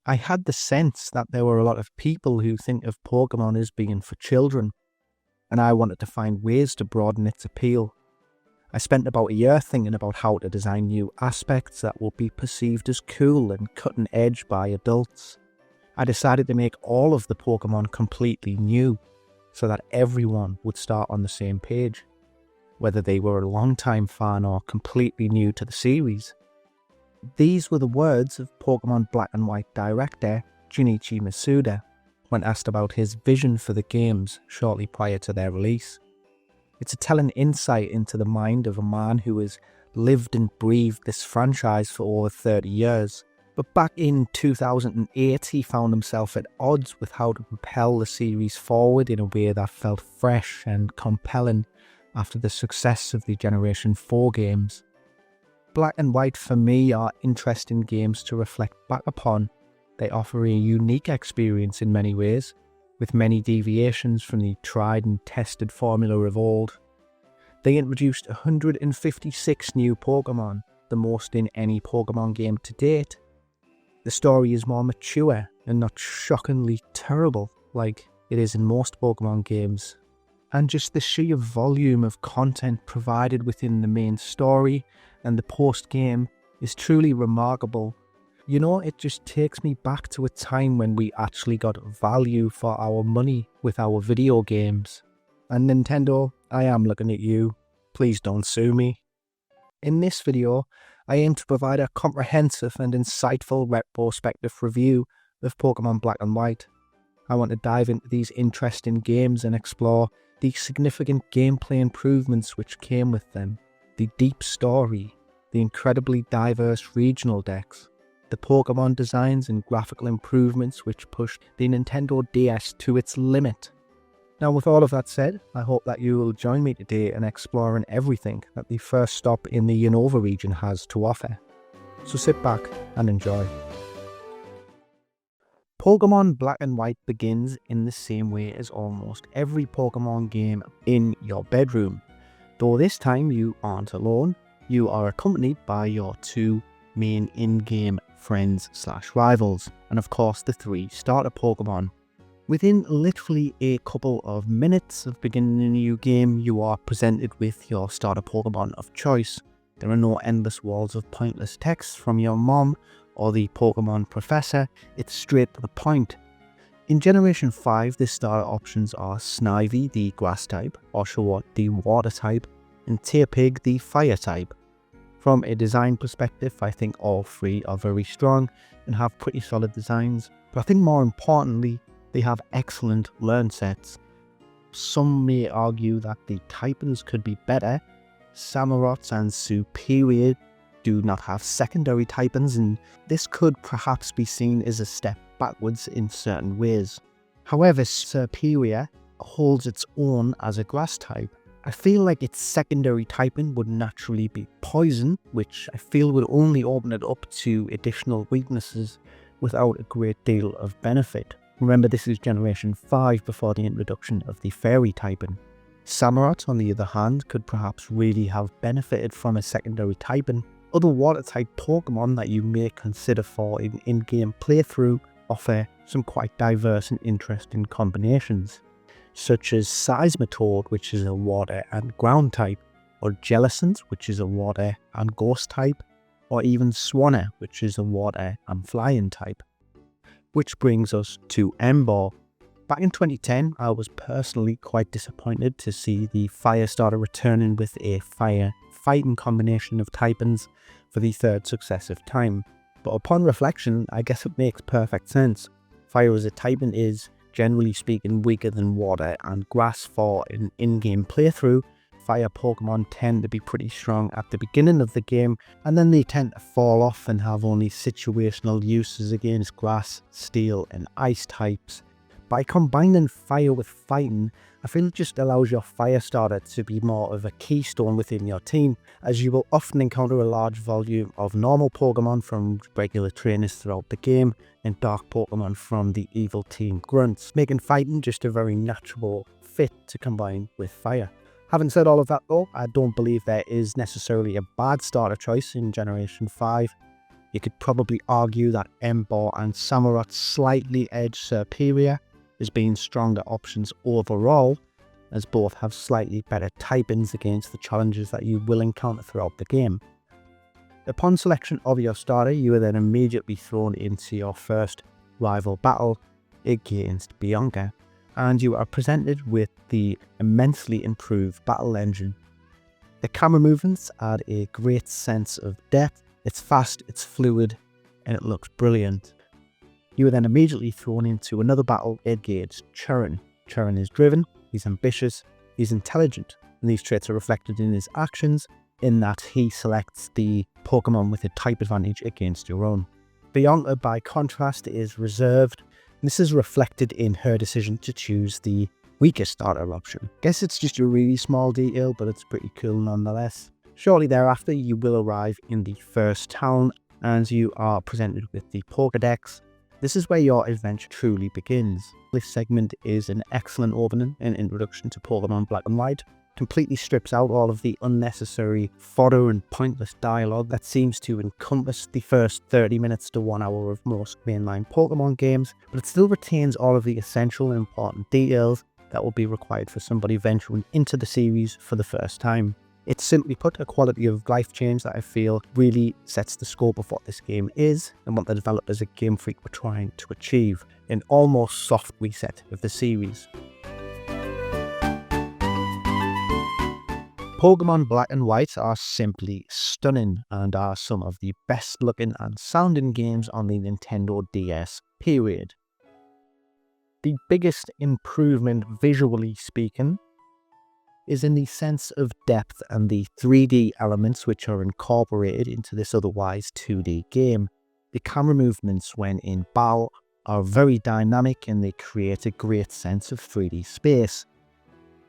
I had the sense that there were a lot of people who think of Pokemon as being for children, and I wanted to find ways to broaden its appeal. I spent about a year thinking about how to design new aspects that will be perceived as cool and cutting edge by adults. I decided to make all of the Pokemon completely new, so that everyone would start on the same page, whether they were a long-time fan or completely new to the series. These were the words of Pokémon Black and White director Junichi Masuda when asked about his vision for the games shortly prior to their release. It's a telling insight into the mind of a man who has lived and breathed this franchise for over 30 years. But back in 2008, he found himself at odds with how to propel the series forward in a way that felt fresh and compelling after the success of the Generation 4 games. Black and White for me are interesting games to reflect back upon. They offer a unique experience in many ways, with many deviations from the tried and tested formula of old. They introduced 156 new Pokemon, the most in any Pokemon game to date. The story is more mature and not shockingly terrible like it is in most Pokemon games. And just the sheer volume of content provided within the main story and the post-game is truly remarkable. You know, it just takes me back to a time when we actually got value for our money with our video games. And Nintendo, I am looking at you. Please don't sue me. In this video, I aim to provide a comprehensive and insightful retrospective review of Pokémon Black and White. I want to dive into these interesting games and explore the significant gameplay improvements which came with them, the deep story, the incredibly diverse regional decks, the Pokémon designs and graphical improvements which pushed the Nintendo DS to its limit. Now, with all of that said, I hope that you will join me today in exploring everything that the first stop in the Unnova region has to offer. So sit back and enjoy. Pokémon Black and White begins in the same way as almost every Pokémon game, in your bedroom. Though this time you aren't alone, you are accompanied by your two main in-game friends/rivals, and of course the three starter Pokémon. Within literally a couple of minutes of beginning a new game, you are presented with your starter Pokémon of choice. There are no endless walls of pointless text from your mom or the Pokémon professor, it's straight to the point. In Generation 5, the starter options are Snivy, the grass type, Oshawott, the water type, and Tepig, the fire type. From a design perspective, I think all three are very strong and have pretty solid designs, but I think more importantly, they have excellent learn sets. Some may argue that the typings could be better. Samurotts and Superior do not have secondary typings, and this could perhaps be seen as a step backwards in certain ways. However, Superior holds its own as a grass type. I feel like its secondary typing would naturally be Poison, which I feel would only open it up to additional weaknesses without a great deal of benefit. Remember, this is Generation 5 before the introduction of the Fairy typing. Samurott, on the other hand, could perhaps really have benefited from a secondary typing. Other water-type Pokemon that you may consider for an in-game playthrough offer some quite diverse and interesting combinations, such as Seismitoad, which is a water and ground type, or Jellicent, which is a water and ghost type, or even Swanna, which is a water and flying type. Which brings us to Ember. Back in 2010, I was personally quite disappointed to see the Fire starter returning with a fire fighting combination of typings for the third successive time. But upon reflection, I guess it makes perfect sense. Fire as a typing is, generally speaking, weaker than water and grass for an in-game playthrough. Fire Pokemon tend to be pretty strong at the beginning of the game, and then they tend to fall off and have only situational uses against grass, steel and ice types. By combining fire with fighting, I feel it just allows your fire starter to be more of a keystone within your team, as you will often encounter a large volume of normal Pokemon from regular trainers throughout the game, and dark Pokemon from the evil team grunts, making fighting just a very natural fit to combine with fire. Having said all of that though, I don't believe there is necessarily a bad starter choice in Generation 5. You could probably argue that Ember and Samurott slightly edge Superior as being stronger options overall, as both have slightly better typings against the challenges that you will encounter throughout the game. Upon selection of your starter, you are then immediately thrown into your first rival battle against Bianca, and you are presented with the immensely improved battle engine. The camera movements add a great sense of depth. It's fast, it's fluid, and it looks brilliant. You are then immediately thrown into another battle against Churran. Churran is driven, he's ambitious, he's intelligent, and these traits are reflected in his actions in that he selects the Pokemon with a type advantage against your own. Bianca, by contrast, is reserved. This is reflected in her decision to choose the weakest starter option. Guess it's just a really small detail, but it's pretty cool nonetheless. Shortly thereafter, you will arrive in the first town and you are presented with the Pokedex. This is where your adventure truly begins. This segment is an excellent opening and introduction to Pokemon Black and White. Completely strips out all of the unnecessary fodder and pointless dialogue that seems to encompass the first 30 minutes to 1 hour of most mainline Pokemon games, but it still retains all of the essential and important details that will be required for somebody venturing into the series for the first time. It's simply put a quality of life change that I feel really sets the scope of what this game is and what the developers at Game Freak were trying to achieve, an almost soft reset of the series. Pokemon Black and White are simply stunning and are some of the best looking and sounding games on the Nintendo DS, period. The biggest improvement, visually speaking, is in the sense of depth and the 3D elements which are incorporated into this otherwise 2D game. The camera movements when in battle are very dynamic and they create a great sense of 3D space.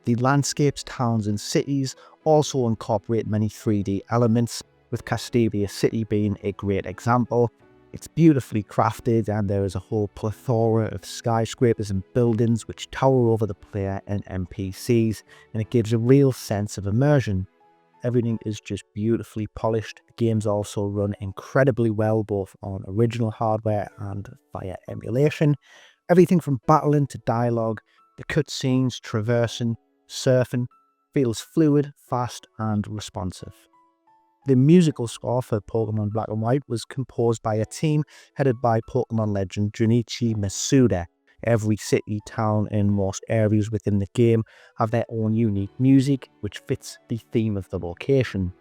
The landscapes, towns and cities also incorporate many 3D elements, with Castelia City being a great example. It's beautifully crafted and there is a whole plethora of skyscrapers and buildings which tower over the player and NPCs, and it gives a real sense of immersion. Everything is just beautifully polished. The games also run incredibly well both on original hardware and via emulation. Everything from battling to dialogue, the cutscenes, traversing, surfing, feels fluid, fast and responsive. The musical score for Pokemon Black and White was composed by a team headed by Pokemon legend Junichi Masuda. Every city, town and most areas within the game have their own unique music which fits the theme of the location.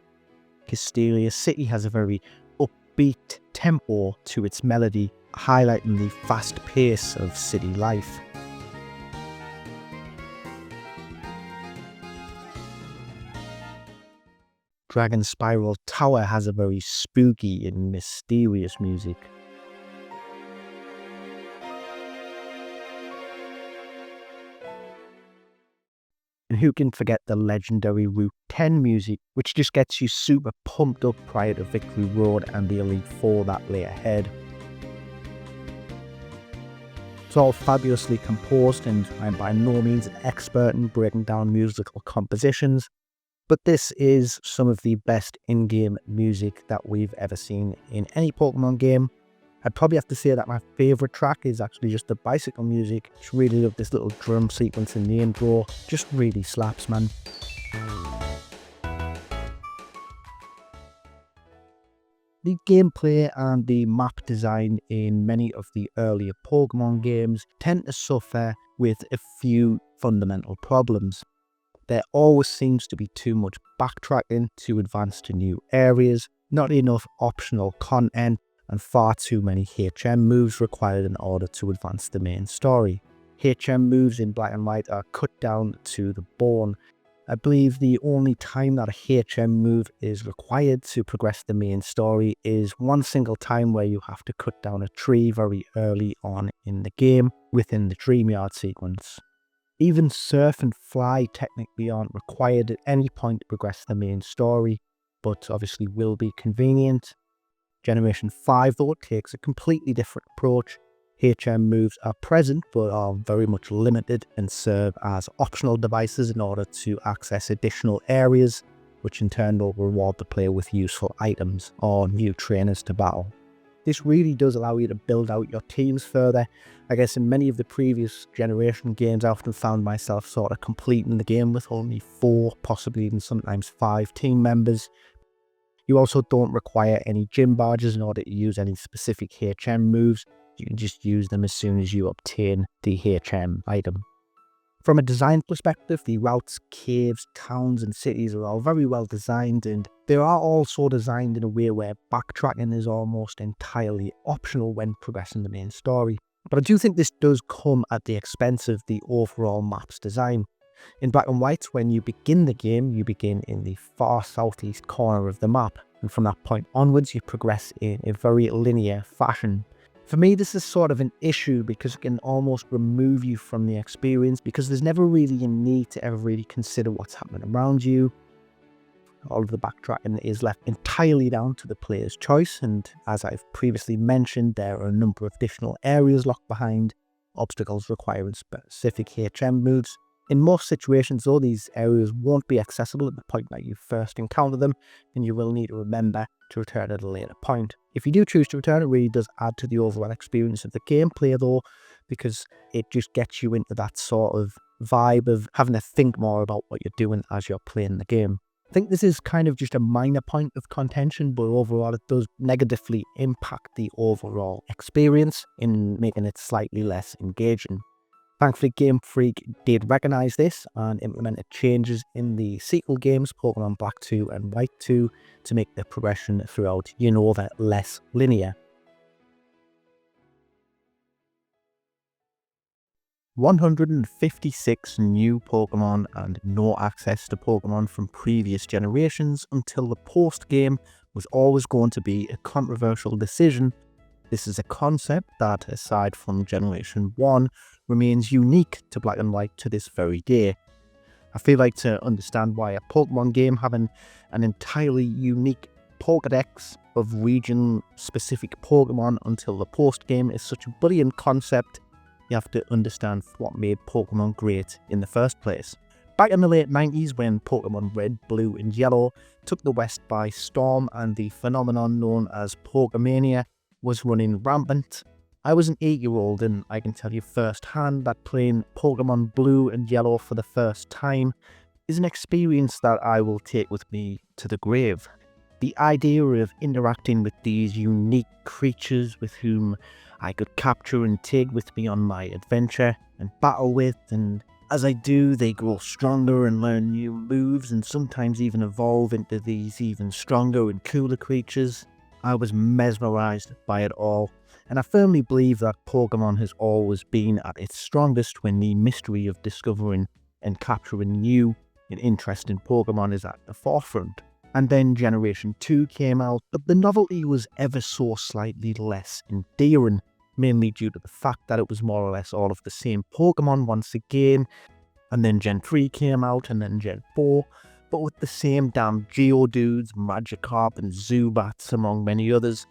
Castelia City has a very upbeat tempo to its melody, highlighting the fast pace of city life. Dragon Spiral Tower has a very spooky and mysterious music. And who can forget the legendary Route 10 music, which just gets you super pumped up prior to Victory Road and the Elite Four that lay ahead. It's all fabulously composed, and I'm by no means an expert in breaking down musical compositions, but this is some of the best in-game music that we've ever seen in any Pokemon game. I'd probably have to say that my favourite track is actually just the bicycle music. Just really love this little drum sequence in the intro. Just really slaps, man. The gameplay and the map design in many of the earlier Pokemon games tend to suffer with a few fundamental problems. There always seems to be too much backtracking to advance to new areas, not enough optional content, and far too many HM moves required in order to advance the main story. HM moves in Black and White are cut down to the bone. I believe the only time that a HM move is required to progress the main story is one single time where you have to cut down a tree very early on in the game within the Dreamyard sequence. Even Surf and Fly technically aren't required at any point to progress the main story, but obviously will be convenient. Generation 5 though takes a completely different approach. HM moves are present but are very much limited and serve as optional devices in order to access additional areas, which in turn will reward the player with useful items or new trainers to battle. This really does allow you to build out your teams further. I guess in many of the previous generation games, I often found myself sort of completing the game with only 4, possibly even sometimes 5 team members. You also don't require any gym badges in order to use any specific HM moves. You can just use them as soon as you obtain the HM item. From a design perspective, the routes, caves, towns and cities are all very well designed, and they are also designed in a way where backtracking is almost entirely optional when progressing the main story. But I do think this does come at the expense of the overall map's design. In Black and White, when you begin the game, you begin in the far southeast corner of the map, and from that point onwards you progress in a very linear fashion. For me, this is sort of an issue because it can almost remove you from the experience, because there's never really a need to ever really consider what's happening around you. All of the backtracking is left entirely down to the player's choice, and as I've previously mentioned, there are a number of additional areas locked behind obstacles requiring specific HM moves. In most situations though, these areas won't be accessible at the point that you first encounter them, and you will need to remember to return at a later point. If you do choose to return, it really does add to the overall experience of the gameplay though, because it just gets you into that sort of vibe of having to think more about what you're doing as you're playing the game. I think this is kind of just a minor point of contention, but overall it does negatively impact the overall experience in making it slightly less engaging. Thankfully, Game Freak did recognise this and implemented changes in the sequel games, Pokémon Black 2 and White 2, to make the progression throughout Unnova less linear. 156 new Pokémon and no access to Pokémon from previous generations until the post-game was always going to be a controversial decision. This is a concept that, aside from Generation 1, remains unique to Black and White to this very day. I feel like to understand why a Pokemon game having an entirely unique Pokedex of region-specific Pokemon until the post-game is such a brilliant concept, you have to understand what made Pokemon great in the first place. Back in the late 90s, when Pokemon Red, Blue and Yellow took the West by storm and the phenomenon known as Pokemania was running rampant, I was an 8-year-old and I can tell you firsthand that playing Pokemon Blue and Yellow for the first time is an experience that I will take with me to the grave. The idea of interacting with these unique creatures with whom I could capture and take with me on my adventure and battle with, and as I do, they grow stronger and learn new moves and sometimes even evolve into these even stronger and cooler creatures. I was mesmerised by it all, and I firmly believe that Pokemon has always been at its strongest when the mystery of discovering and capturing new and interesting Pokemon is at the forefront. And then Generation 2 came out, but the novelty was ever so slightly less endearing, mainly due to the fact that it was more or less all of the same Pokemon once again. And then Gen 3 came out, and then Gen 4, but with the same damn Geodudes, Magikarp and Zubats among many others.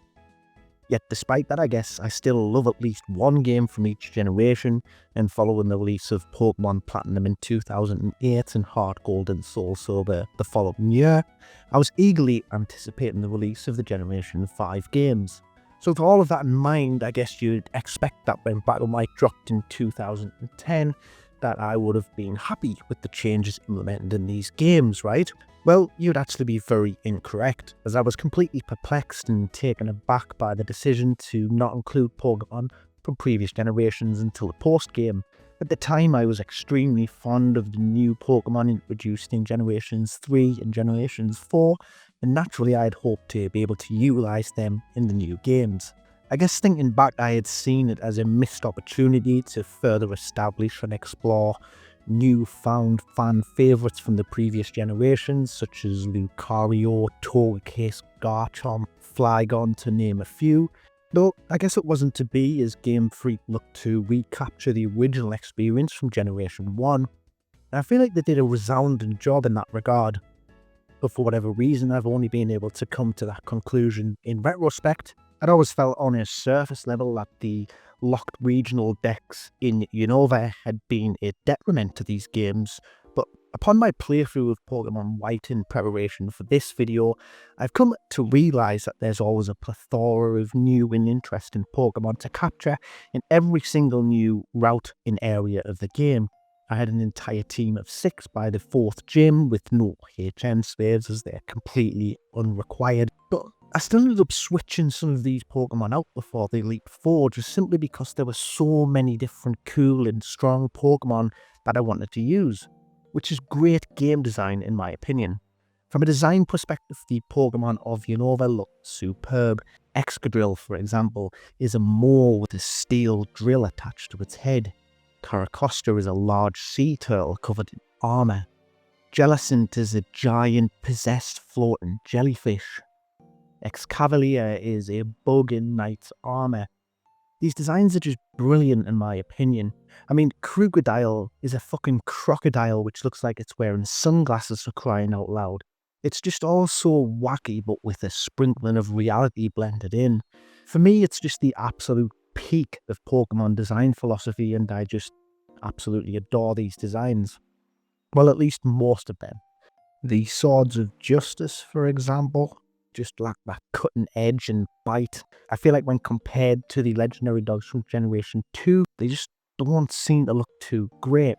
Yet despite that, I guess I still love at least one game from each generation, and following the release of Pokemon Platinum in 2008 and Heart Gold and Soul Silver the following year, I was eagerly anticipating the release of the Generation 5 games. So with all of that in mind, I guess you'd expect that when Black and White dropped in 2010, that I would have been happy with the changes implemented in these games, right? Well, you'd actually be very incorrect, as I was completely perplexed and taken aback by the decision to not include Pokemon from previous generations until the post-game. At the time, I was extremely fond of the new Pokemon introduced in Generations 3 and Generations 4, and naturally I'd hoped to be able to utilise them in the new games. I guess thinking back, I had seen it as a missed opportunity to further establish and explore newfound fan favourites from the previous generations, such as Lucario, Togekiss, Garchomp, Flygon, to name a few. Though I guess it wasn't to be, as Game Freak looked to recapture the original experience from Generation 1, and I feel like they did a resounding job in that regard. But for whatever reason, I've only been able to come to that conclusion in retrospect. I'd always felt on a surface level that the locked regional decks in Unnova had been a detriment to these games, but Upon my playthrough of Pokémon White in preparation for this video, I've come to realise that there's always a plethora of new and interesting Pokémon to capture in every single new route and area of the game. I had an entire team of 6 by the 4th gym with no HM spares as they're completely unrequired, but I still ended up switching some of these Pokémon out before they leaped forward just simply because there were so many different cool and strong Pokémon that I wanted to use, which is great game design in my opinion. From a design perspective, the Pokémon of Unnova look superb. Excadrill, for example, is a mole with a steel drill attached to its head. Caracosta is a large sea turtle covered in armour. Jellicent is a giant possessed floating jellyfish. Excavalier is a bug in knight's armour. These designs are just brilliant in my opinion. I mean, Crocodile is a fucking crocodile which looks like it's wearing sunglasses for crying out loud. It's just all so wacky but with a sprinkling of reality blended in. For me, it's just the absolute peak of Pokemon design philosophy and I just absolutely adore these designs. Well, at least most of them. The Swords of Justice, for example, just lack that cutting edge and bite. I feel like when compared to the legendary dogs from Generation 2, they just don't seem to look too great.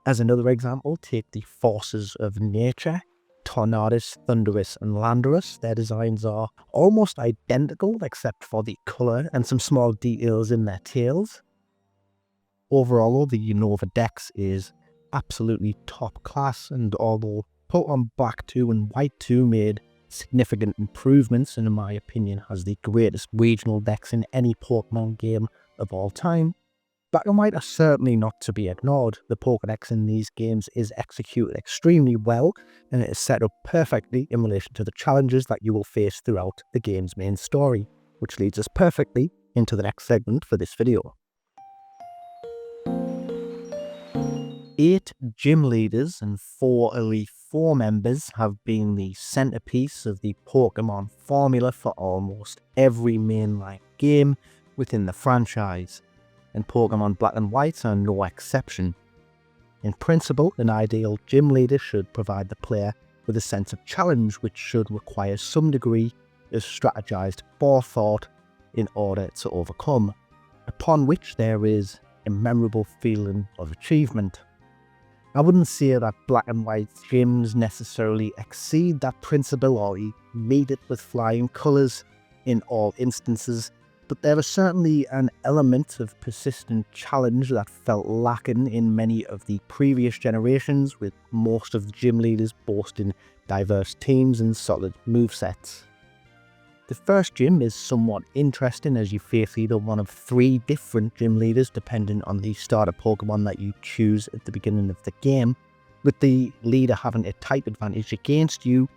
As another example, take the Forces of Nature. Tornadus, Thundurus and Landorus. Their designs are almost identical except for the colour and some small details in their tails. Overall, the Unnova Dex is absolutely top class, and although Pokemon Black 2 and White 2 made significant improvements and in my opinion has the greatest regional dex in any Pokemon game of all time, Black and White are certainly not to be ignored. The Pokedex in these games is executed extremely well and it is set up perfectly in relation to the challenges that you will face throughout the game's main story, which leads us perfectly into the next segment for this video. 8 gym leaders and 4 Elite Four members have been the centerpiece of the Pokemon formula for almost every mainline game within the franchise, and Pokemon Black and White are no exception. In principle, an ideal gym leader should provide the player with a sense of challenge which should require some degree of strategized forethought in order to overcome, upon which there is a memorable feeling of achievement. I wouldn't say that Black and White gyms necessarily exceed that principle or meet it with flying colours in all instances, but there is certainly an element of persistent challenge that felt lacking in many of the previous generations, with most of the gym leaders boasting diverse teams and solid movesets. The first gym is somewhat interesting as you face either one of 3 different gym leaders depending on the starter Pokemon that you choose at the beginning of the game, with the leader having a type advantage against you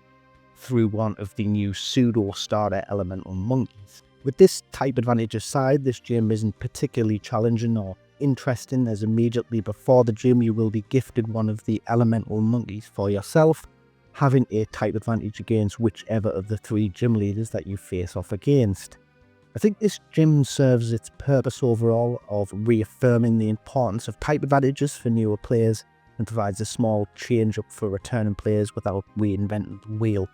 through one of the new pseudo starter elemental monkeys. With this type advantage aside, this gym isn't particularly challenging or interesting as immediately before the gym you will be gifted one of the elemental monkeys for yourself, having a type advantage against whichever of the 3 gym leaders that you face off against. I think this gym serves its purpose overall of reaffirming the importance of type advantages for newer players and provides a small change up for returning players without reinventing the wheel.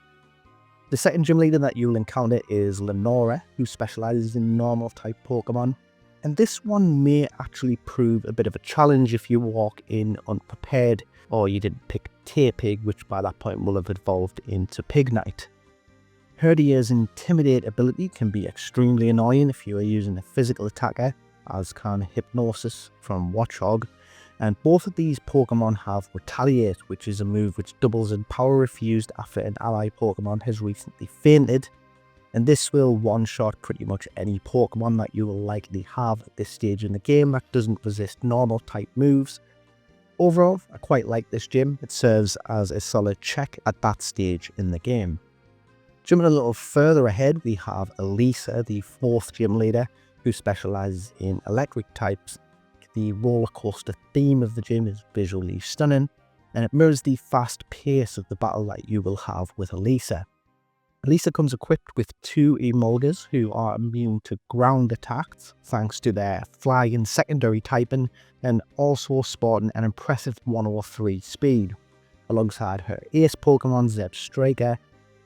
The second gym leader that you'll encounter is Lenora, who specialises in normal type Pokemon, and this one may actually prove a bit of a challenge if you walk in unprepared or you didn't pick Tepig, which by that point will have evolved into Pignite. Herdia's Intimidate ability can be extremely annoying if you are using a physical attacker, as can Hypnosis from Watchog, and both of these Pokemon have Retaliate, which is a move which doubles in power if used after an ally Pokemon has recently fainted, and this will one-shot pretty much any Pokemon that you will likely have at this stage in the game that doesn't resist normal type moves. Overall, I quite like this gym. It serves as a solid check at that stage in the game. Jumping a little further ahead, we have Elisa, the 4th gym leader, who specialises in electric types. The roller coaster theme of the gym is visually stunning, and it mirrors the fast pace of the battle that you will have with Elisa. Elisa comes equipped with 2 Emolgas who are immune to ground attacks thanks to their flying secondary typing and also sporting an impressive 103 speed. alongside her ace Pokemon Zeb Striker,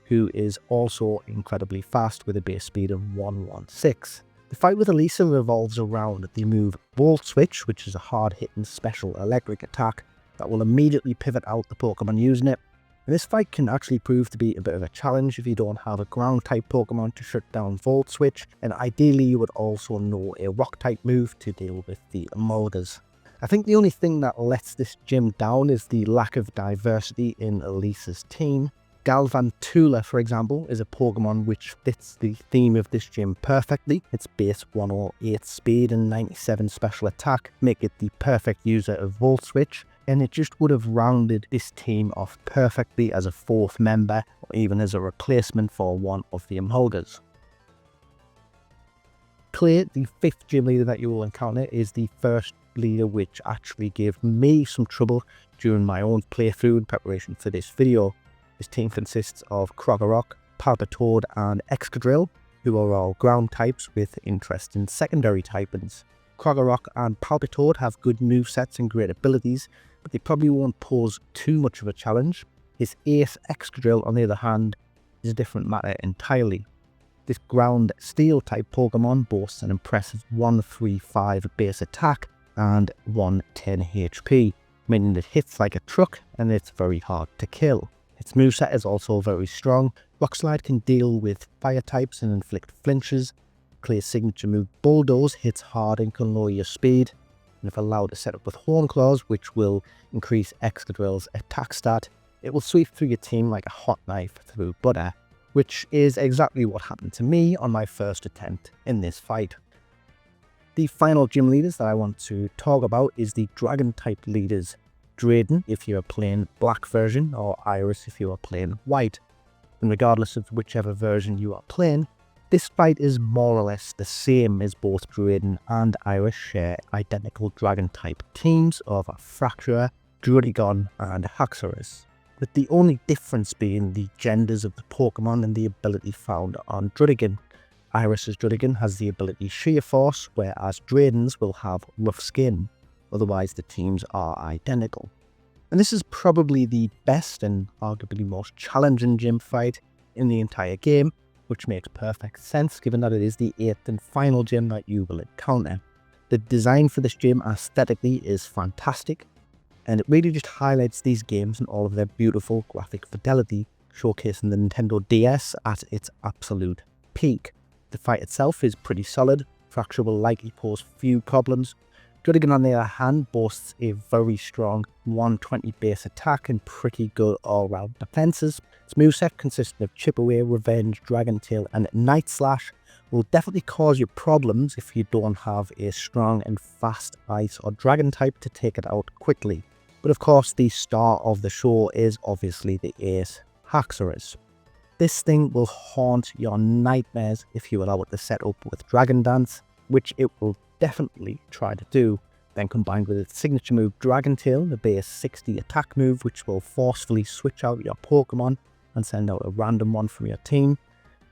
who is also incredibly fast with a base speed of 116. The fight with Elisa revolves around the move Volt Switch, which is a hard-hitting special electric attack that will immediately pivot out the Pokemon using it. And this fight can actually prove to be a bit of a challenge if you don't have a ground-type Pokemon to shut down Volt Switch, and ideally you would also know a rock-type move to deal with the Emolgas. I think the only thing that lets this gym down is the lack of diversity in Elisa's team. Galvantula, for example, is a Pokemon which fits the theme of this gym perfectly. Its base 108 speed and 97 special attack make it the perfect user of Volt Switch, and it just would have rounded this team off perfectly as a fourth member, or even as a replacement for one of the Emolgas. Clay, the fifth gym leader that you will encounter, is the first leader which actually gave me some trouble during my own playthrough in preparation for this video. This team consists of Krokorok, Palpitoad and Excadrill, who are all ground types with interesting secondary typings. Krokorok and Palpitoad have good movesets and great abilities, but they probably won't pose too much of a challenge. His ace Excadrill, on the other hand, is a different matter entirely. This ground steel type Pokemon boasts an impressive 135 base attack and 110 HP, meaning it hits like a truck and it's very hard to kill. Its moveset is also very strong. Rock Slide can deal with fire types and inflict flinches. Clay's signature move Bulldoze hits hard and can lower your speed. And if allowed to set up with Horn Claws, which will increase Excadrill's attack stat, it will sweep through your team like a hot knife through butter, which is exactly what happened to me on my first attempt in this fight. The final gym leaders that I want to talk about is the Dragon type leaders. Drayden if you are playing Black version, or Iris if you are playing White. And regardless of whichever version you are playing, this fight is more or less the same, as both Drayden and Iris share identical Dragon type teams of Fracture, Druddigon and Haxorus, with the only difference being the genders of the Pokemon and the ability found on Druddigon. Iris's Druddigon has the ability Sheer Force, whereas Drayden's will have Rough Skin. Otherwise, the teams are identical. And this is probably the best and arguably most challenging gym fight in the entire game, which makes perfect sense given that it is the 8th and final gym that you will encounter. The design for this gym aesthetically is fantastic, and it really just highlights these games and all of their beautiful graphic fidelity, showcasing the Nintendo DS at its absolute peak. The fight itself is pretty solid. Fracture will likely pose few problems. Druddigon, on the other hand, boasts a very strong 120 base attack and pretty good all-round defenses. Its moveset, consisting of Chip Away, Revenge, Dragon Tail and Night Slash, will definitely cause you problems if you don't have a strong and fast Ice or Dragon type to take it out quickly. But of course, the star of the show is obviously the ace, Haxorus. This thing will haunt your nightmares if you allow it to set up with Dragon Dance, which it will definitely try to do. Then combined with its signature move Dragon Tail, the base 60 attack move, which will forcefully switch out your Pokemon and send out a random one from your team,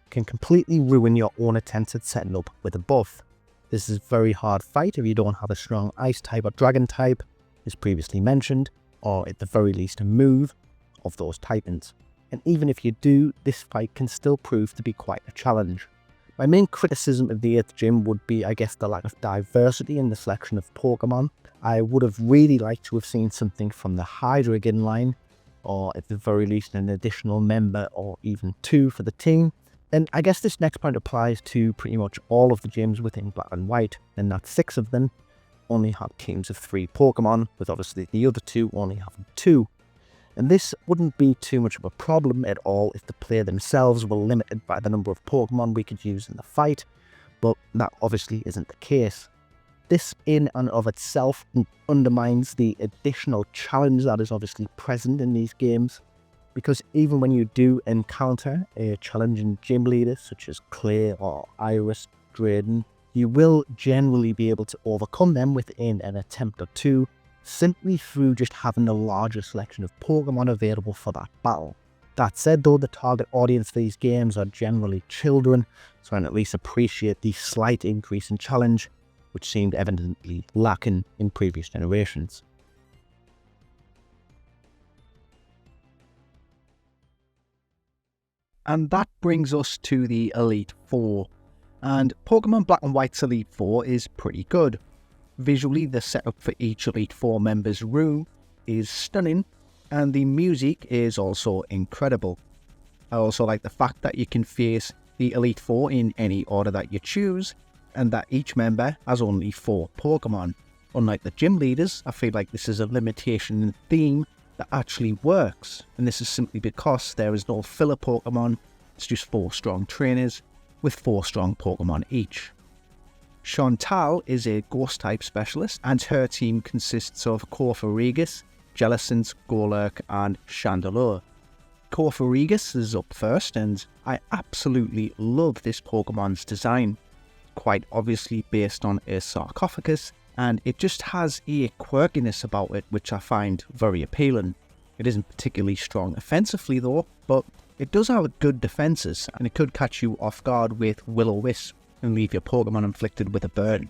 can completely ruin your own attempts at setting up with a buff. This is a very hard fight if you don't have a strong Ice type or Dragon type, as previously mentioned, or at the very least a move of those typings. And even if you do, this fight can still prove to be quite a challenge. My main criticism of the 8th gym would be, I guess, the lack of diversity in the selection of Pokemon. I would have really liked to have seen something from the Hydreigon line, or at the very least an additional member or even two for the team. And I guess this next point applies to pretty much all of the gyms within Black and White, and that 6 of them only have teams of 3 Pokemon, with obviously the other 2 only having 2. And this wouldn't be too much of a problem at all if the player themselves were limited by the number of Pokemon we could use in the fight, but that obviously isn't the case. This in and of itself undermines the additional challenge that is obviously present in these games, because even when you do encounter a challenging gym leader such as Clay or Iris, Drayden, you will generally be able to overcome them within an attempt or two, simply through just having a larger selection of Pokemon available for that battle. That said though, the target audience for these games are generally children, so I can at least appreciate the slight increase in challenge, which seemed evidently lacking in previous generations. And that brings us to the Elite Four. And Pokemon Black and White's Elite Four is pretty good. Visually, the setup for each Elite Four member's room is stunning, and the music is also incredible. I also like the fact that you can face the Elite Four in any order that you choose, and that each member has only 4 Pokemon. Unlike the gym leaders, I feel like this is a limitation in theme that actually works, and this is simply because there is no filler Pokemon. It's just 4 strong trainers with 4 strong Pokemon each. Chantal is a Ghost-type specialist, and her team consists of Corphoregus, Jellicent, Golurk, and Chandelure. Corphoregus is up first, and I absolutely love this Pokemon's design. Quite obviously based on a sarcophagus, and it just has a quirkiness about it which I find very appealing. It isn't particularly strong offensively though, but it does have good defenses, and it could catch you off guard with Will-O-Wisp and leave your Pokemon inflicted with a burn.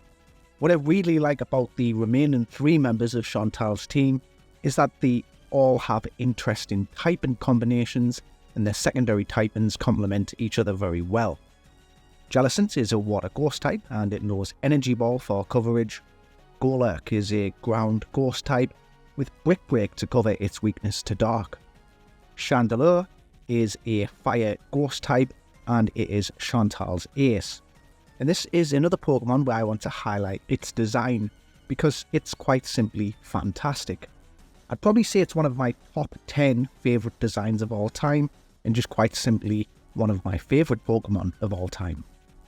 What I really like about the remaining 3 members of Chantal's team is that they all have interesting typing combinations, and their secondary typings complement each other very well. Jellicent is a Water Ghost type, and it knows Energy Ball for coverage. Golurk is a Ground Ghost type, with Brick Break to cover its weakness to Dark. Chandelure is a Fire Ghost type, and it is Chantal's ace. And this is another Pokemon where I want to highlight its design, because it's quite simply fantastic. I'd probably say it's one of my top 10 favourite designs of all time, and just quite simply one of my favourite Pokemon of all time.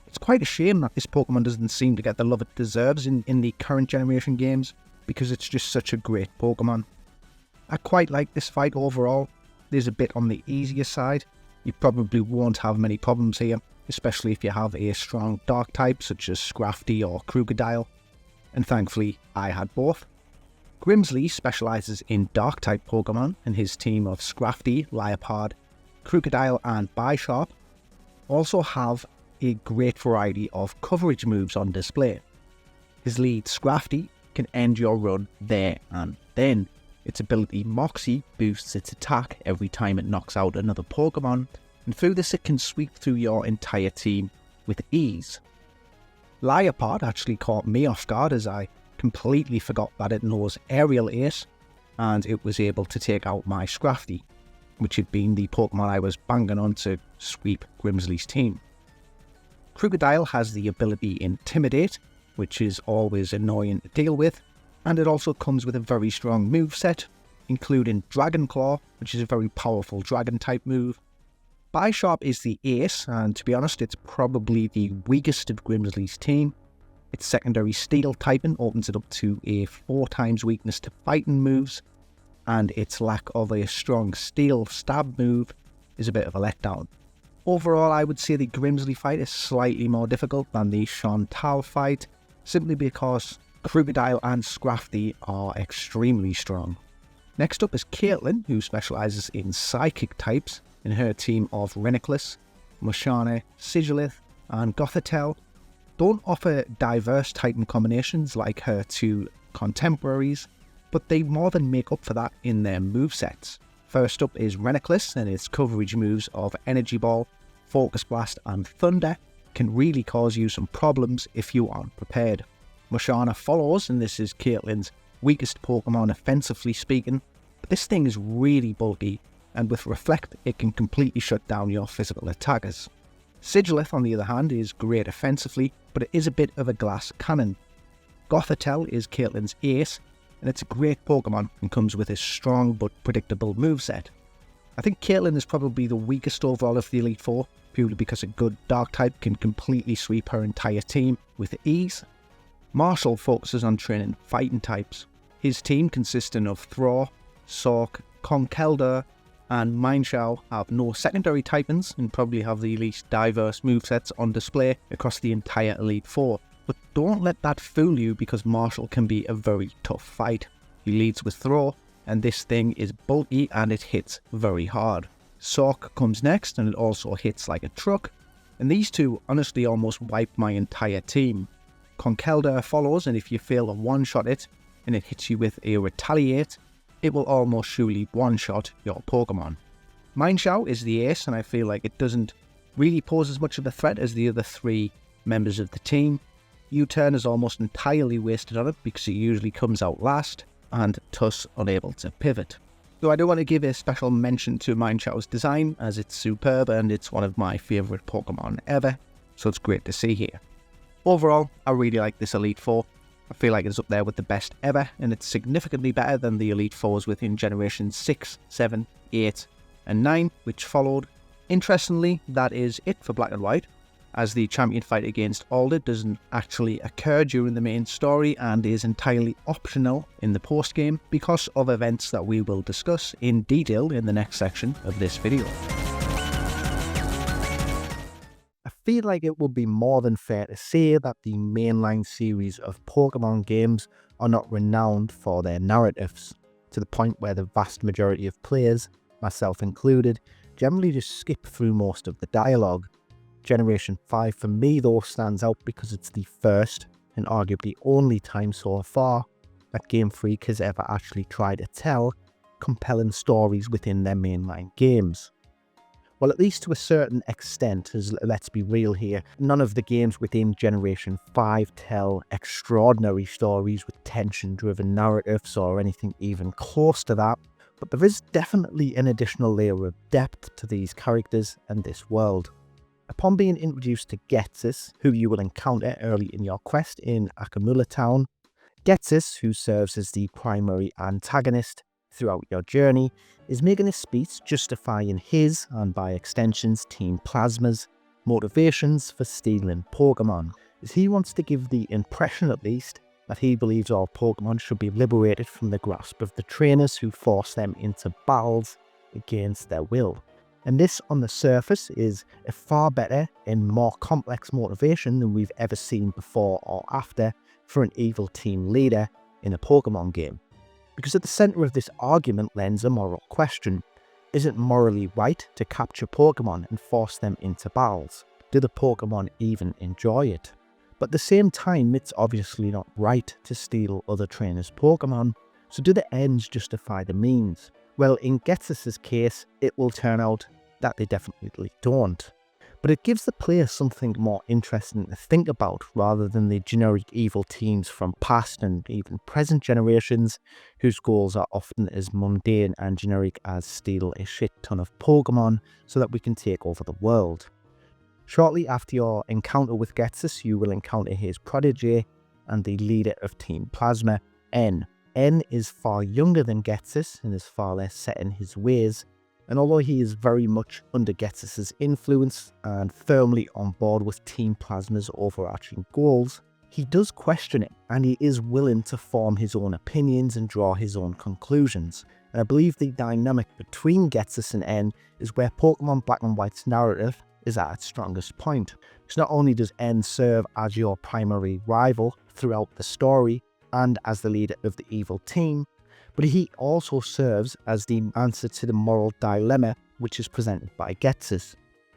It's quite a shame that this Pokemon doesn't seem to get the love it deserves in the current generation games, because it's just such a great Pokemon. I quite like this fight overall. There's a bit on the easier side. You probably won't have many problems here, especially if you have a strong Dark type such as Scrafty or Krookodile, and thankfully I had both. Grimsley specialises in Dark type Pokemon, and his team of Scrafty, Liepard, Krookodile and Bisharp also have a great variety of coverage moves on display. His lead Scrafty can end your run there and then. Its ability Moxie boosts its attack every time it knocks out another Pokemon, and through this it can sweep through your entire team with ease. Liepard actually caught me off guard, as I completely forgot that it knows Aerial Ace, and it was able to take out my Scrafty, which had been the Pokemon I was banging on to sweep Grimsley's team. Krookodile has the ability Intimidate, which is always annoying to deal with, and it also comes with a very strong moveset, including Dragon Claw, which is a very powerful Dragon-type move. Bisharp is the ace, and to be honest, it's probably the weakest of Grimsley's team. Its secondary Steel typing opens it up to a 4 times weakness to fighting moves, and its lack of a strong Steel stab move is a bit of a letdown. Overall, I would say the Grimsley fight is slightly more difficult than the Chantal fight, simply because Krookodile and Scrafty are extremely strong. Next up is Caitlin, who specialises in Psychic types, in her team of Renickles, Moshane, Sigilith and Gothitelle don't offer diverse Titan combinations like her 2 contemporaries, but they more than make up for that in their movesets. First up is Renickles, and its coverage moves of Energy Ball, Focus Blast and Thunder can really cause you some problems if you aren't prepared. Moshane follows, and this is Caitlin's weakest Pokemon offensively speaking, but this thing is really bulky, and with Reflect it can completely shut down your physical attackers. Sigilith, on the other hand, is great offensively, but it is a bit of a glass cannon. Gothitelle is Caitlin's ace, and it's a great Pokemon and comes with a strong but predictable moveset. I think Caitlin is probably the weakest overall of the Elite Four, purely because a good Dark type can completely sweep her entire team with ease. Marshall focuses on training fighting types. His team, consisting of Thraw, Sork, Conkeldurr and Mineshaw, have no secondary typings and probably have the least diverse movesets on display across the entire Elite Four. But don't let that fool you, because Marshall can be a very tough fight. He leads with Thraw, and this thing is bulky and it hits very hard. Sork comes next, and it also hits like a truck, and these two honestly almost wipe my entire team. Conkeldurr follows, and if you fail to one-shot it, and it hits you with a Retaliate, it will almost surely one-shot your Pokemon. Mineshout is the ace, and I feel like it doesn't really pose as much of a threat as the other three members of the team. U-turn is almost entirely wasted on it because it usually comes out last, and thus unable to pivot. So I do want to give a special mention to Mineshout's design, as it's superb and it's one of my favourite Pokemon ever, so it's great to see here. Overall, I really like this Elite Four. I feel like it's up there with the best ever, and it's significantly better than the Elite Fours within generations 6, 7, 8 and 9, which followed. Interestingly, that is it for Black and White, as the champion fight against Alder doesn't actually occur during the main story and is entirely optional in the post-game because of events that we will discuss in detail in the next section of this video. I feel like it would be more than fair to say that the mainline series of Pokemon games are not renowned for their narratives, to the point where the vast majority of players, myself included, generally just skip through most of the dialogue. Generation 5 for me though stands out because it's the first, and arguably only time so far, that Game Freak has ever actually tried to tell compelling stories within their mainline games. Well, at least to a certain extent, as let's be real here, none of the games within Generation 5 tell extraordinary stories with tension-driven narratives or anything even close to that, but there is definitely an additional layer of depth to these characters and this world. Upon being introduced to Ghetsis, who you will encounter early in your quest in Akamula Town, Ghetsis, who serves as the primary antagonist throughout your journey, is making a speech justifying his, and by extensions Team Plasma's, motivations for stealing Pokemon, as he wants to give the impression at least that he believes all Pokemon should be liberated from the grasp of the trainers who force them into battles against their will. And this, on the surface, is a far better and more complex motivation than we've ever seen before or after for an evil team leader in a Pokemon game. Because at the centre of this argument lends a moral question. Is it morally right to capture Pokemon and force them into battles? Do the Pokemon even enjoy it? But at the same time, it's obviously not right to steal other trainers' Pokemon, so do the ends justify the means? Well, in Ghetsis' case, it will turn out that they definitely don't. But it gives the player something more interesting to think about rather than the generic evil teams from past and even present generations whose goals are often as mundane and generic as steal a shit ton of Pokemon so that we can take over the world. Shortly after your encounter with Ghetsis, you will encounter his protege and the leader of Team Plasma, N. N is far younger than Ghetsis and is far less set in his ways, and although he is very much under Ghetsis' influence and firmly on board with Team Plasma's overarching goals, he does question it, and he is willing to form his own opinions and draw his own conclusions. And I believe the dynamic between Ghetsis and N is where Pokemon Black and White's narrative is at its strongest point. Because not only does N serve as your primary rival throughout the story, and as the leader of the evil team, but he also serves as the answer to the moral dilemma which is presented by Ghetsis.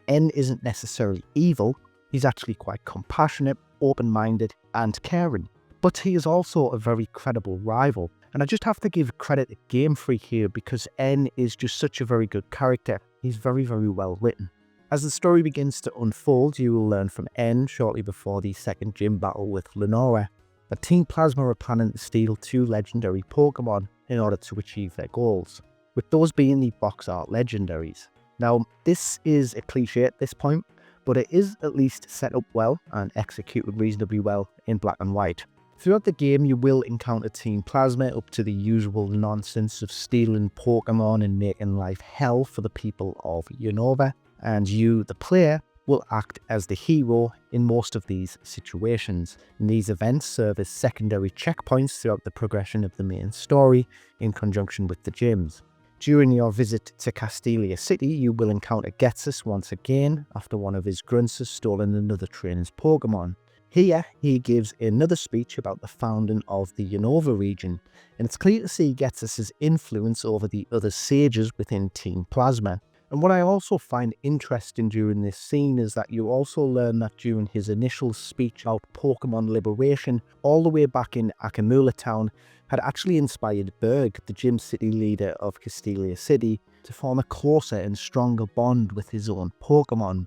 N isn't necessarily evil, he's actually quite compassionate, open-minded and caring, but he is also a very credible rival. And I just have to give credit to Game Freak here because N is just such a very good character. He's very, very well written. As the story begins to unfold, you will learn from N shortly before the second gym battle with Lenora that Team Plasma are planning to steal 2 legendary Pokemon in order to achieve their goals, with those being the box art legendaries. Now, this is a cliche at this point, but it is at least set up well and executed reasonably well in Black and White. Throughout the game, you will encounter Team Plasma up to the usual nonsense of stealing Pokemon and making life hell for the people of Unnova, and you, the player, will act as the hero in most of these situations. And these events serve as secondary checkpoints throughout the progression of the main story in conjunction with the gyms. During your visit to Castelia City, you will encounter Ghetsis once again after one of his grunts has stolen another trainer's Pokemon. Here, he gives another speech about the founding of the Unnova region, and it's clear to see Ghetsis' influence over the other sages within Team Plasma. And what I also find interesting during this scene is that you also learn that during his initial speech about Pokemon liberation, all the way back in Akamula Town, had actually inspired Berg, the gym city leader of Castelia City, to form a closer and stronger bond with his own Pokemon.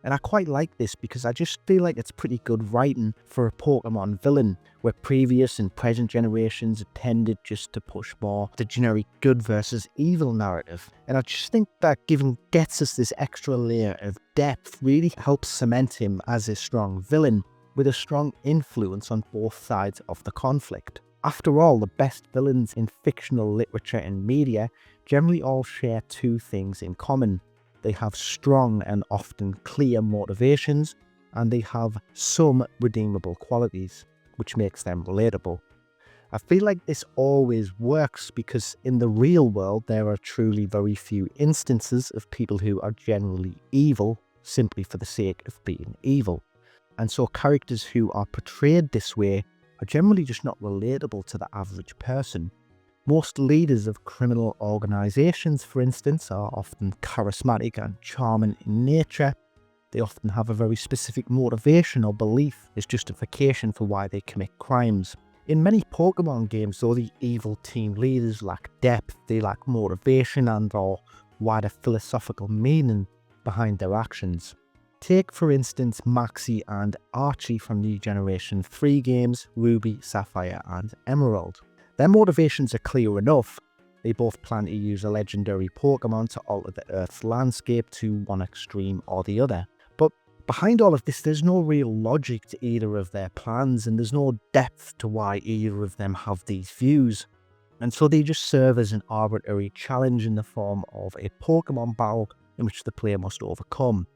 And I quite like this because I just feel like it's pretty good writing for a Pokemon villain, where previous and present generations tended just to push more the generic good versus evil narrative. And I just think that giving Ghetsis this extra layer of depth really helps cement him as a strong villain, with a strong influence on both sides of the conflict. After all, the best villains in fictional literature and media generally all share two things in common. They have strong and often clear motivations, and they have some redeemable qualities, which makes them relatable. I feel like this always works because in the real world there are truly very few instances of people who are generally evil simply for the sake of being evil. And so characters who are portrayed this way are generally just not relatable to the average person. Most leaders of criminal organisations, for instance, are often charismatic and charming in nature. They often have a very specific motivation or belief as justification for why they commit crimes. In many Pokemon games, though, the evil team leaders lack depth, they lack motivation and/or wider philosophical meaning behind their actions. Take, for instance, Maxie and Archie from the Generation 3 games, Ruby, Sapphire and Emerald. Their motivations are clear enough. They both plan to use a legendary Pokemon to alter the Earth's landscape to one extreme or the other. But behind all of this, there's no real logic to either of their plans, and there's no depth to why either of them have these views. And so they just serve as an arbitrary challenge in the form of a Pokemon battle in which the player must overcome.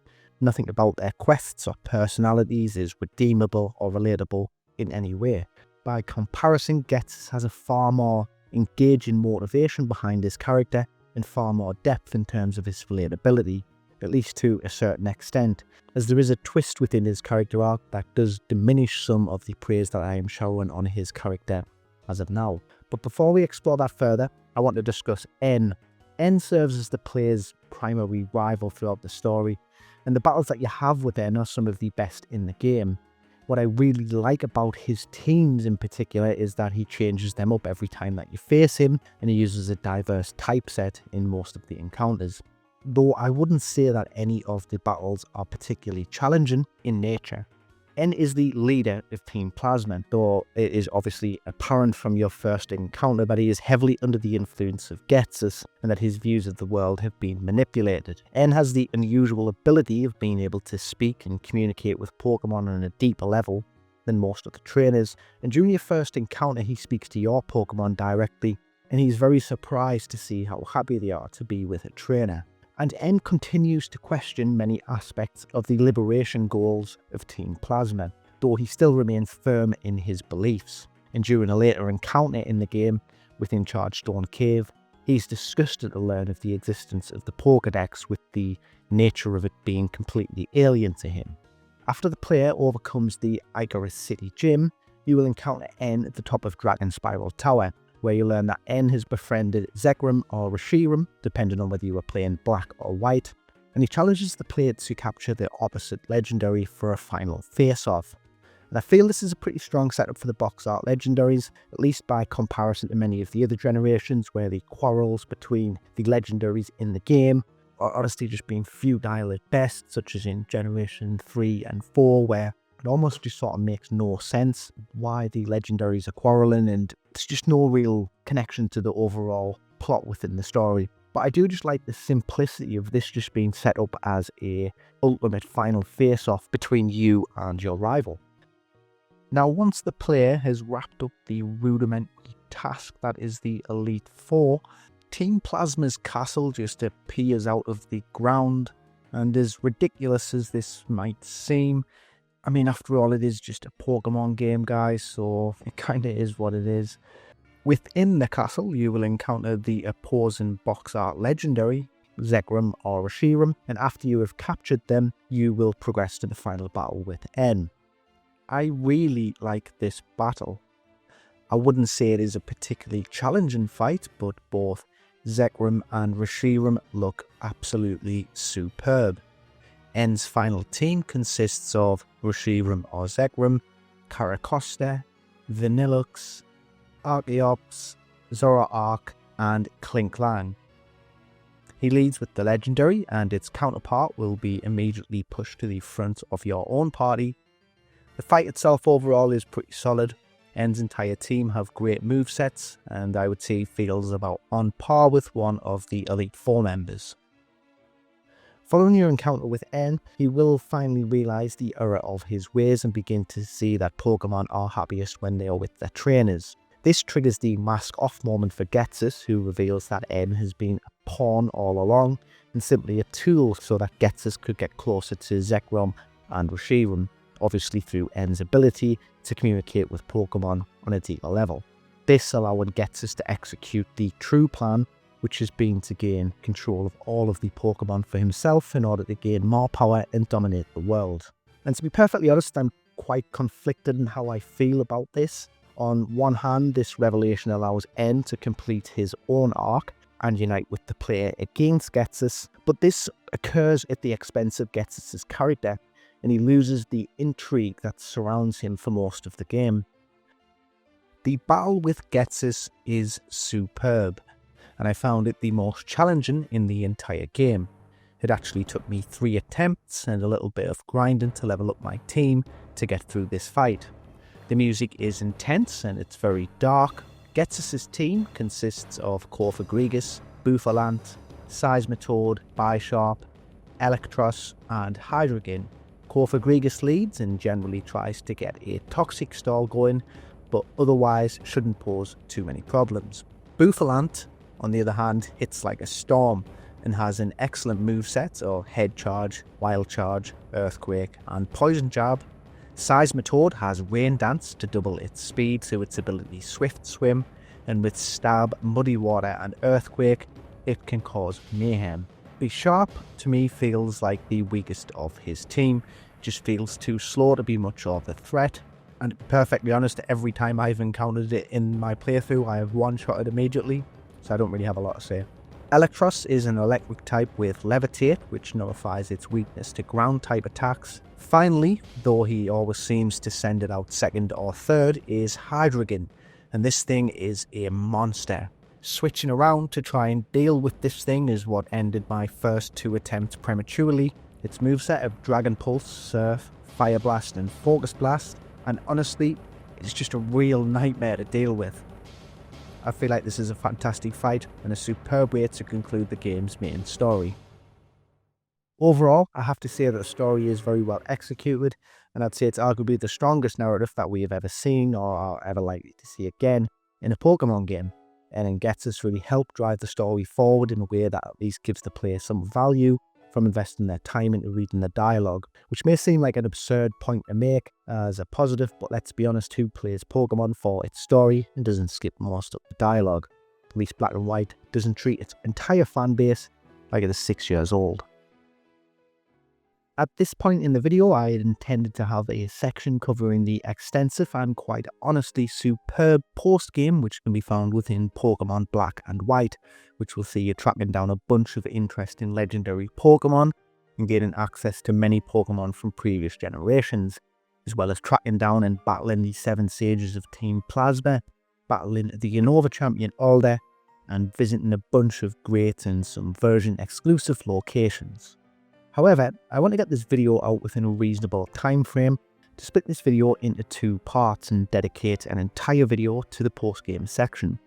Nothing about their quests or personalities is redeemable or relatable in any way. By comparison, Ghetsis has a far more engaging motivation behind his character and far more depth in terms of his relatability, at least to a certain extent, as there is a twist within his character arc that does diminish some of the praise that I am showering on his character as of now. But before we explore that further, I want to discuss N. N serves as the player's primary rival throughout the story, and the battles that you have with N are some of the best in the game. What I really like about his teams in particular is that he changes them up every time that you face him, and he uses a diverse typeset in most of the encounters. Though I wouldn't say that any of the battles are particularly challenging in nature. N is the leader of Team Plasma, though it is obviously apparent from your first encounter that he is heavily under the influence of Ghetsis and that his views of the world have been manipulated. N has the unusual ability of being able to speak and communicate with Pokemon on a deeper level than most of the trainers, and during your first encounter he speaks to your Pokemon directly, and he's very surprised to see how happy they are to be with a trainer. And N continues to question many aspects of the liberation goals of Team Plasma, though he still remains firm in his beliefs. And during a later encounter in the game within Charged Stone Cave, he's disgusted to learn of the existence of the Pokedex, with the nature of it being completely alien to him. After the player overcomes the Icarus City Gym, you will encounter N at the top of Dragon Spiral Tower, where you learn that N has befriended Zekrom or Reshiram, depending on whether you are playing Black or White, and he challenges the player to capture the opposite legendary for a final face-off. And I feel this is a pretty strong setup for the box art legendaries, at least by comparison to many of the other generations where the quarrels between the legendaries in the game are honestly just being futile at best, such as in Generation 3 and 4, where it almost just sort of makes no sense why the legendaries are quarreling, and there's just no real connection to the overall plot within the story. But I do just like the simplicity of this just being set up as a ultimate final face-off between you and your rival. Now, once the player has wrapped up the rudimentary task that is the Elite Four, Team Plasma's castle just appears out of the ground, and as ridiculous as this might seem, I mean, after all, it is just a Pokemon game, guys, so it kind of is what it is. Within the castle, you will encounter the opposing box art legendary, Zekrom or Reshiram, and after you have captured them, you will progress to the final battle with N. I really like this battle. I wouldn't say it is a particularly challenging fight, but both Zekrom and Reshiram look absolutely superb. N's final team consists of Reshiram or Zekrom, Caracosta, Vanillux, Archeops, Zoroark, and Klinklang. He leads with the legendary, and its counterpart will be immediately pushed to the front of your own party. The fight itself overall is pretty solid. N's entire team have great movesets, and I would say feels about on par with one of the Elite Four members. Following your encounter with N, he will finally realise the error of his ways and begin to see that Pokemon are happiest when they are with their trainers. This triggers the mask off moment for Getsus, who reveals that N has been a pawn all along and simply a tool so that Getsus could get closer to Zekrom and Reshiram, obviously through N's ability to communicate with Pokemon on a deeper level. This allowing Getsus to execute the true plan, which has been to gain control of all of the Pokemon for himself in order to gain more power and dominate the world. And to be perfectly honest, I'm quite conflicted in how I feel about this. On one hand, this revelation allows N to complete his own arc and unite with the player against Getsus, but this occurs at the expense of Getsus' character, and he loses the intrigue that surrounds him for most of the game. The battle with Getsus is superb, and I found it the most challenging in the entire game. It actually took me 3 attempts and a little bit of grinding to level up my team to get through this fight. The music is intense and it's very dark. Getsus' team consists of Corphagrigus, Bouffalant, Seismitoad, Bisharp, Electros and Hydreigon. Corphagrigus leads and generally tries to get a toxic stall going, but otherwise shouldn't pose too many problems. Bouffalant, on the other hand, hits like a storm and has an excellent moveset of Head Charge, Wild Charge, Earthquake and Poison Jab. Seismitoad has Rain Dance to double its speed through its ability Swift Swim, and with Stab, Muddy Water and Earthquake, it can cause mayhem. Bisharp, to me, feels like the weakest of his team, just feels too slow to be much of a threat. And to be perfectly honest, every time I've encountered it in my playthrough, I have one-shotted immediately, so I don't really have a lot to say. Electros is an electric type with Levitate, which nullifies its weakness to ground type attacks. Finally, though he always seems to send it out second or third, is Hydreigon, and this thing is a monster. Switching around to try and deal with this thing is what ended my first 2 attempts prematurely. Its moveset of Dragon Pulse, Surf, Fire Blast and Focus Blast, and honestly, it's just a real nightmare to deal with. I feel like this is a fantastic fight and a superb way to conclude the game's main story. Overall, I have to say that the story is very well executed, and I'd say it's arguably the strongest narrative that we have ever seen or are ever likely to see again in a Pokemon game, and it gets us really help drive the story forward in a way that at least gives the player some value from investing their time into reading the dialogue, which may seem like an absurd point to make as a positive, but let's be honest, who plays Pokemon for its story and doesn't skip most of the dialogue? At least Black and White doesn't treat its entire fan base like it is 6 years old. At this point in the video, I had intended to have a section covering the extensive and quite honestly superb post-game which can be found within Pokémon Black and White, which will see you tracking down a bunch of interesting legendary Pokémon and gaining access to many Pokémon from previous generations, as well as tracking down and battling the 7 sages of Team Plasma, battling the Unnova champion Alder, and visiting a bunch of great and some version exclusive locations. However, I want to get this video out within a reasonable time frame to split this video into 2 parts and dedicate an entire video to the post-game section.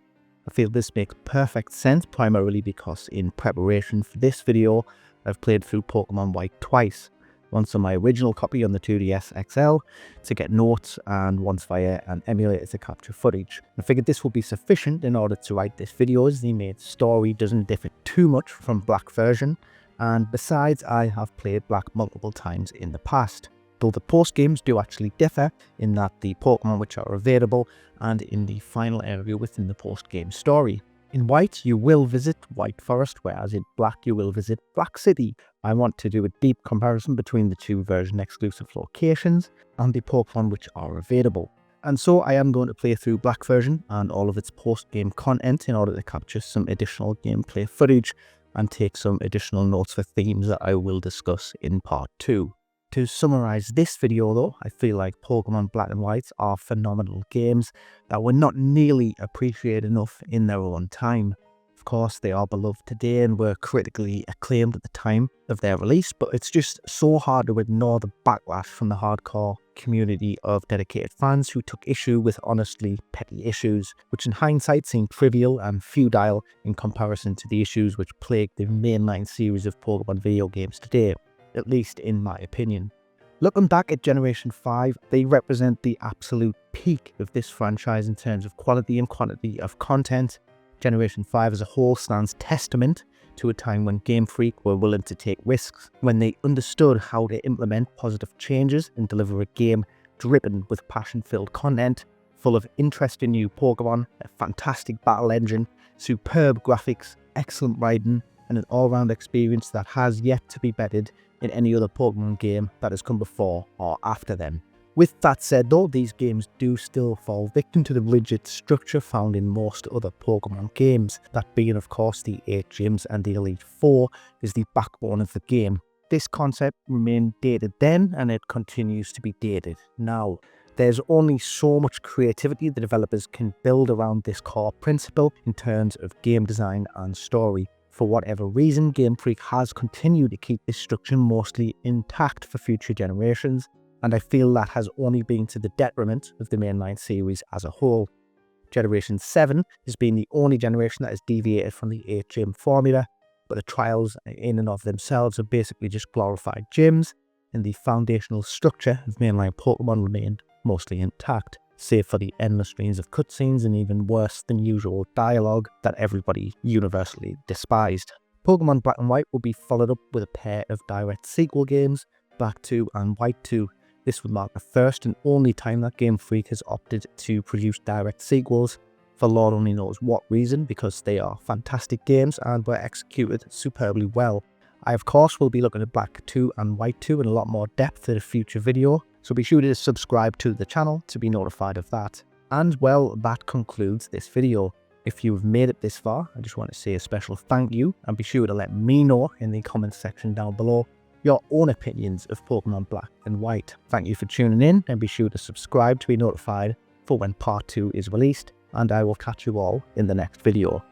I feel this makes perfect sense primarily because in preparation for this video, I've played through Pokémon White twice, once on my original copy on the 2DS XL to get notes and once via an emulator to capture footage. I figured this will be sufficient in order to write this video as the main story doesn't differ too much from Black version. And besides, I have played Black multiple times in the past, though the post games do actually differ in that the Pokemon which are available and in the final area within the post game story. In White, you will visit White Forest, whereas in Black, you will visit Black City. I want to do a deep comparison between the 2 version exclusive locations and the Pokemon which are available. And so I am going to play through Black version and all of its post game content in order to capture some additional gameplay footage and take some additional notes for themes that I will discuss in part 2. To summarise this video though, I feel like Pokemon Black and White are phenomenal games that were not nearly appreciated enough in their own time. Of course, they are beloved today and were critically acclaimed at the time of their release, but it's just so hard to ignore the backlash from the hardcore community of dedicated fans who took issue with honestly petty issues, which in hindsight seem trivial and futile in comparison to the issues which plague the mainline series of Pokemon video games today, at least in my opinion. Looking back at Generation 5, they represent the absolute peak of this franchise in terms of quality and quantity of content. Generation 5 as a whole stands testament to a time when Game Freak were willing to take risks, when they understood how to implement positive changes and deliver a game dripping with passion-filled content, full of interesting new Pokemon, a fantastic battle engine, superb graphics, excellent writing, and an all-round experience that has yet to be bettered in any other Pokemon game that has come before or after them. With that said though, these games do still fall victim to the rigid structure found in most other Pokemon games, that being of course the 8 gyms and the Elite Four is the backbone of the game. This concept remained dated then and it continues to be dated now. There's only so much creativity the developers can build around this core principle in terms of game design and story. For whatever reason, Game Freak has continued to keep this structure mostly intact for future generations, and I feel that has only been to the detriment of the mainline series as a whole. Generation 7 has been the only generation that has deviated from the 8 gym formula, but the trials in and of themselves are basically just glorified gyms, and the foundational structure of mainline Pokemon remained mostly intact, save for the endless streams of cutscenes and even worse than usual dialogue that everybody universally despised. Pokemon Black and White will be followed up with a pair of direct sequel games, Black 2 and White 2. This would mark the first and only time that Game Freak has opted to produce direct sequels, for Lord only knows what reason, because they are fantastic games and were executed superbly well. I of course will be looking at Black 2 and White 2 in a lot more depth in a future video, so be sure to subscribe to the channel to be notified of that. And well, that concludes this video. If you've made it this far, I just want to say a special thank you, and be sure to let me know in the comments section down below your own opinions of Pokemon Black and White. Thank you for tuning in, and be sure to subscribe to be notified for when part 2 is released, and I will catch you all in the next video.